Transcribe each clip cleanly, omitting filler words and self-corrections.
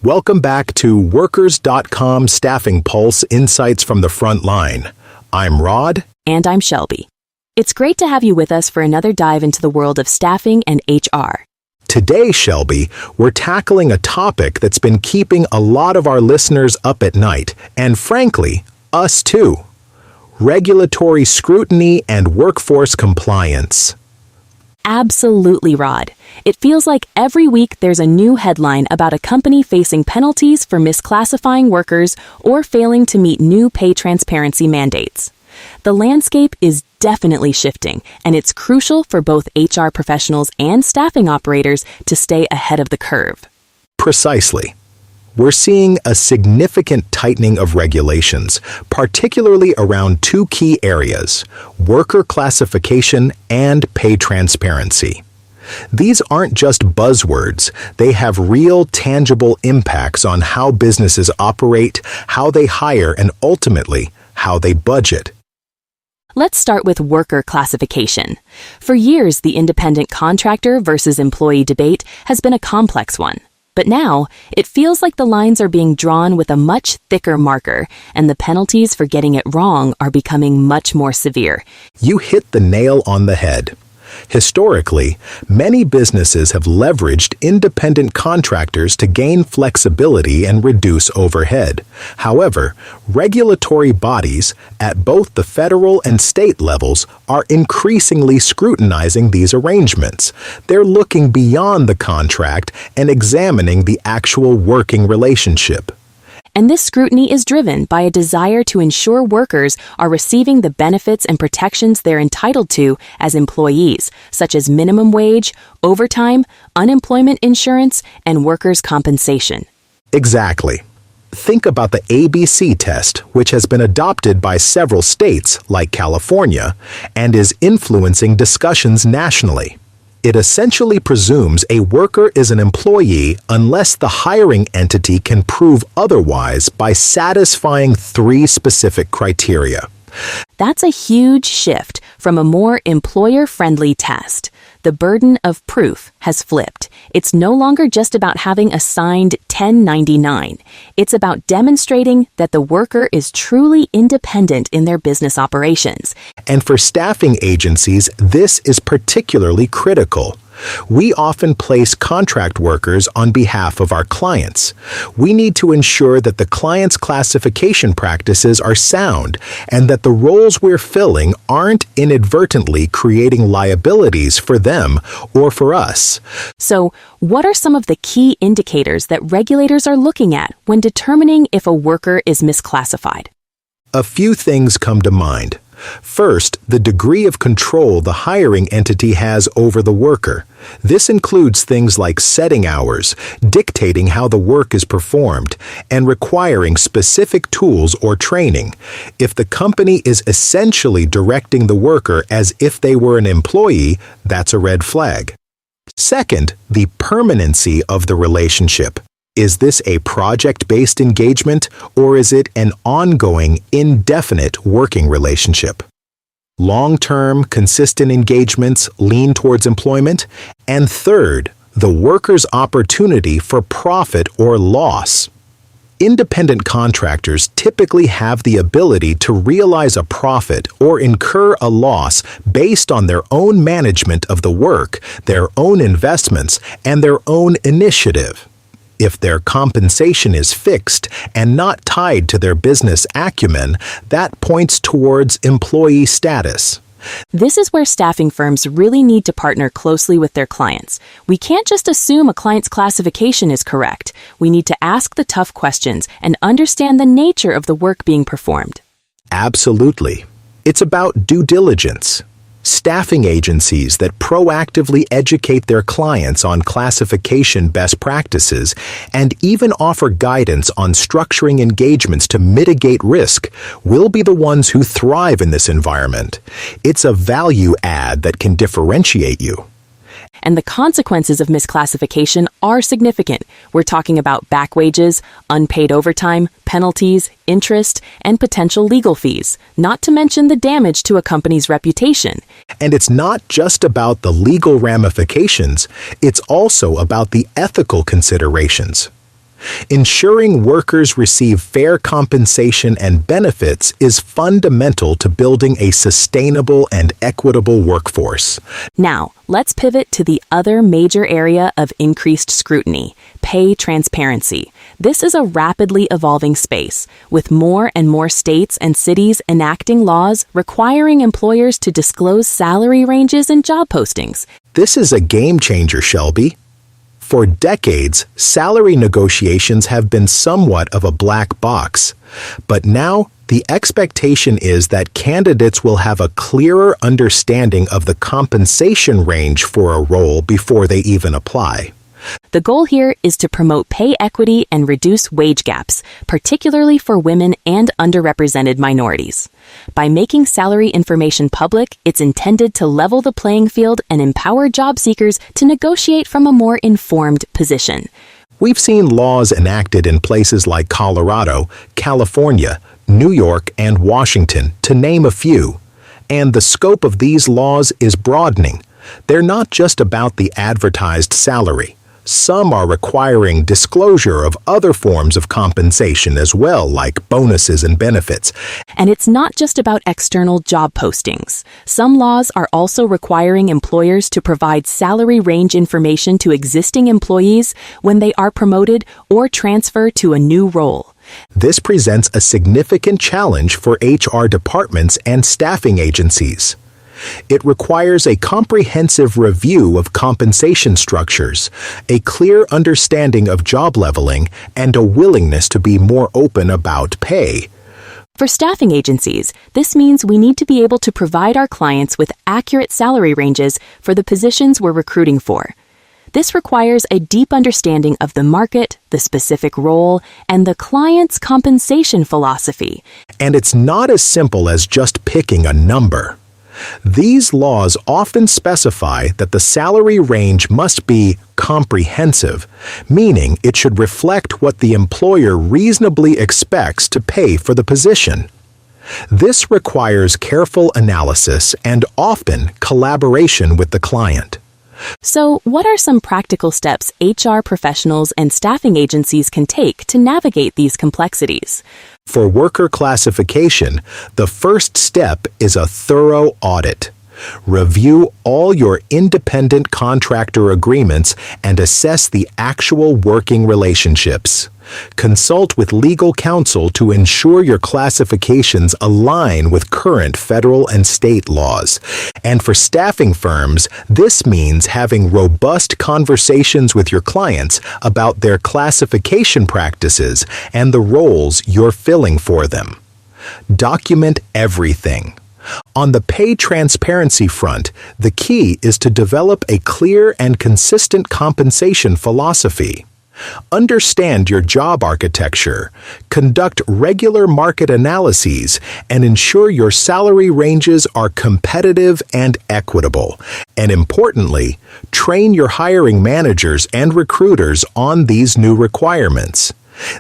Welcome back to Workers.com Staffing Pulse Insights from the Frontline. I'm Rod. And I'm Shelby. It's great to have you with us for another dive into the world of staffing and HR. Today, Shelby, we're tackling a topic that's been keeping a lot of our listeners up at night, and frankly, us too. Regulatory scrutiny and workforce compliance. Absolutely, Rod. It feels like every week there's a new headline about a company facing penalties for misclassifying workers or failing to meet new pay transparency mandates. The landscape is definitely shifting, and it's crucial for both HR professionals and staffing operators to stay ahead of the curve. Precisely. We're seeing a significant tightening of regulations, particularly around two key areas: worker classification and pay transparency. These aren't just buzzwords, they have real, tangible impacts on how businesses operate, how they hire, and ultimately, how they budget. Let's start with worker classification. For years, the independent contractor versus employee debate has been a complex one. But now, it feels like the lines are being drawn with a much thicker marker, and the penalties for getting it wrong are becoming much more severe. You hit the nail on the head. Historically, many businesses have leveraged independent contractors to gain flexibility and reduce overhead. However, regulatory bodies at both the federal and state levels are increasingly scrutinizing these arrangements. They're looking beyond the contract and examining the actual working relationship. And this scrutiny is driven by a desire to ensure workers are receiving the benefits and protections they're entitled to as employees, such as minimum wage, overtime, unemployment insurance, and workers' compensation. Exactly. Think about the ABC test, which has been adopted by several states, like California, and is influencing discussions nationally. It essentially presumes a worker is an employee unless the hiring entity can prove otherwise by satisfying three specific criteria. That's a huge shift from a more employer-friendly test. The burden of proof has flipped. It's no longer just about having a signed 1099. It's about demonstrating that the worker is truly independent in their business operations. And for staffing agencies, this is particularly critical. We often place contract workers on behalf of our clients. We need to ensure that the client's classification practices are sound and that the roles we're filling aren't inadvertently creating liabilities for them or for us. So, what are some of the key indicators that regulators are looking at when determining if a worker is misclassified? A few things come to mind. First, the degree of control the hiring entity has over the worker. This includes things like setting hours, dictating how the work is performed, and requiring specific tools or training. If the company is essentially directing the worker as if they were an employee, that's a red flag. Second, the permanency of the relationship. Is this a project-based engagement, or is it an ongoing, indefinite working relationship? Long-term, consistent engagements lean towards employment. And third, the worker's opportunity for profit or loss. Independent contractors typically have the ability to realize a profit or incur a loss based on their own management of the work, their own investments, and their own initiative. If their compensation is fixed and not tied to their business acumen, that points towards employee status. This is where staffing firms really need to partner closely with their clients. We can't just assume a client's classification is correct. We need to ask the tough questions and understand the nature of the work being performed. Absolutely. It's about due diligence. Staffing agencies that proactively educate their clients on classification best practices and even offer guidance on structuring engagements to mitigate risk will be the ones who thrive in this environment. It's a value add that can differentiate you. And the consequences of misclassification are significant. We're talking about back wages, unpaid overtime, penalties, interest, and potential legal fees, not to mention the damage to a company's reputation. And it's not just about the legal ramifications, it's also about the ethical considerations. Ensuring workers receive fair compensation and benefits is fundamental to building a sustainable and equitable workforce. Now, let's pivot to the other major area of increased scrutiny: pay transparency. This is a rapidly evolving space, with more and more states and cities enacting laws requiring employers to disclose salary ranges and job postings. This is a game changer, Shelby. For decades, salary negotiations have been somewhat of a black box. But now, the expectation is that candidates will have a clearer understanding of the compensation range for a role before they even apply. The goal here is to promote pay equity and reduce wage gaps, particularly for women and underrepresented minorities. By making salary information public, it's intended to level the playing field and empower job seekers to negotiate from a more informed position. We've seen laws enacted in places like Colorado, California, New York, and Washington, to name a few. And the scope of these laws is broadening. They're not just about the advertised salary. Some are requiring disclosure of other forms of compensation as well, like bonuses and benefits. And it's not just about external job postings. Some laws are also requiring employers to provide salary range information to existing employees when they are promoted or transfer to a new role. This presents a significant challenge for HR departments and staffing agencies. It requires a comprehensive review of compensation structures, a clear understanding of job leveling, and a willingness to be more open about pay. For staffing agencies, this means we need to be able to provide our clients with accurate salary ranges for the positions we're recruiting for. This requires a deep understanding of the market, the specific role, and the client's compensation philosophy. And it's not as simple as just picking a number. These laws often specify that the salary range must be comprehensive, meaning it should reflect what the employer reasonably expects to pay for the position. This requires careful analysis and often collaboration with the client. So, what are some practical steps HR professionals and staffing agencies can take to navigate these complexities? For worker classification, the first step is a thorough audit. Review all your independent contractor agreements and assess the actual working relationships. Consult with legal counsel to ensure your classifications align with current federal and state laws. And for staffing firms, this means having robust conversations with your clients about their classification practices and the roles you're filling for them. Document everything. On the pay transparency front, the key is to develop a clear and consistent compensation philosophy. Understand your job architecture, conduct regular market analyses, and ensure your salary ranges are competitive and equitable. And importantly, train your hiring managers and recruiters on these new requirements.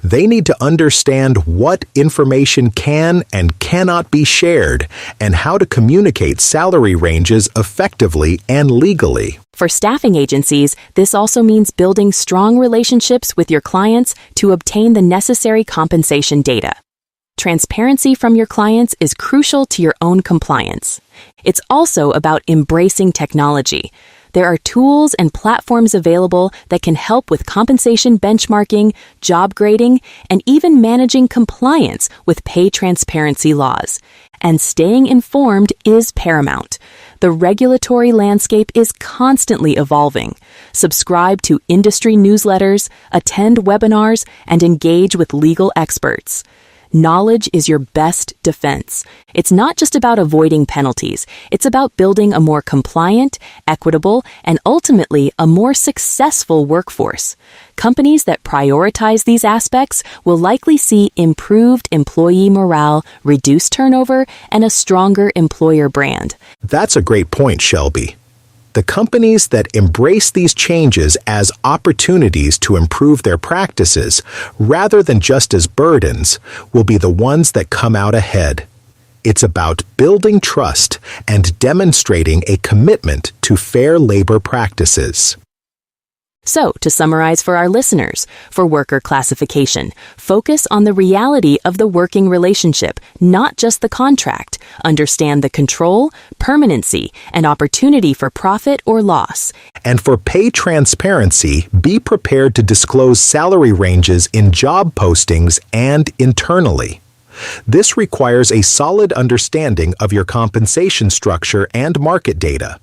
They need to understand what information can and cannot be shared and how to communicate salary ranges effectively and legally. For staffing agencies, this also means building strong relationships with your clients to obtain the necessary compensation data. Transparency from your clients is crucial to your own compliance. It's also about embracing technology. There are tools and platforms available that can help with compensation benchmarking, job grading, and even managing compliance with pay transparency laws. And staying informed is paramount. The regulatory landscape is constantly evolving. Subscribe to industry newsletters, attend webinars, and engage with legal experts. Knowledge is your best defense. It's not just about avoiding penalties. It's about building a more compliant, equitable, and ultimately a more successful workforce. Companies that prioritize these aspects will likely see improved employee morale, reduced turnover, and a stronger employer brand. That's a great point, Shelby. The companies that embrace these changes as opportunities to improve their practices, rather than just as burdens, will be the ones that come out ahead. It's about building trust and demonstrating a commitment to fair labor practices. So, to summarize for our listeners, for worker classification, focus on the reality of the working relationship, not just the contract. Understand the control, permanency, and opportunity for profit or loss. And for pay transparency, be prepared to disclose salary ranges in job postings and internally. This requires a solid understanding of your compensation structure and market data.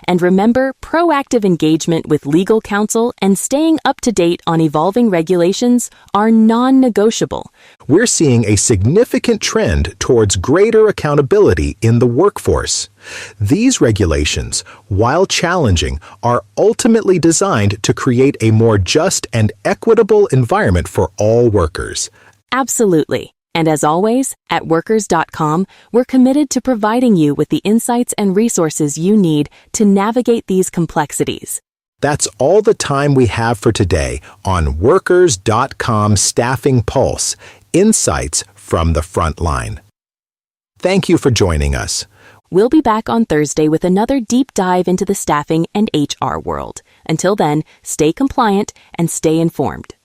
And remember, proactive engagement with legal counsel and staying up to date on evolving regulations are non-negotiable. We're seeing a significant trend towards greater accountability in the workforce. These regulations, while challenging, are ultimately designed to create a more just and equitable environment for all workers. Absolutely. And as always, at workers.com, we're committed to providing you with the insights and resources you need to navigate these complexities. That's all the time we have for today on workers.com Staffing Pulse, Insights from the Frontline. Thank you for joining us. We'll be back on Thursday with another deep dive into the staffing and HR world. Until then, stay compliant and stay informed.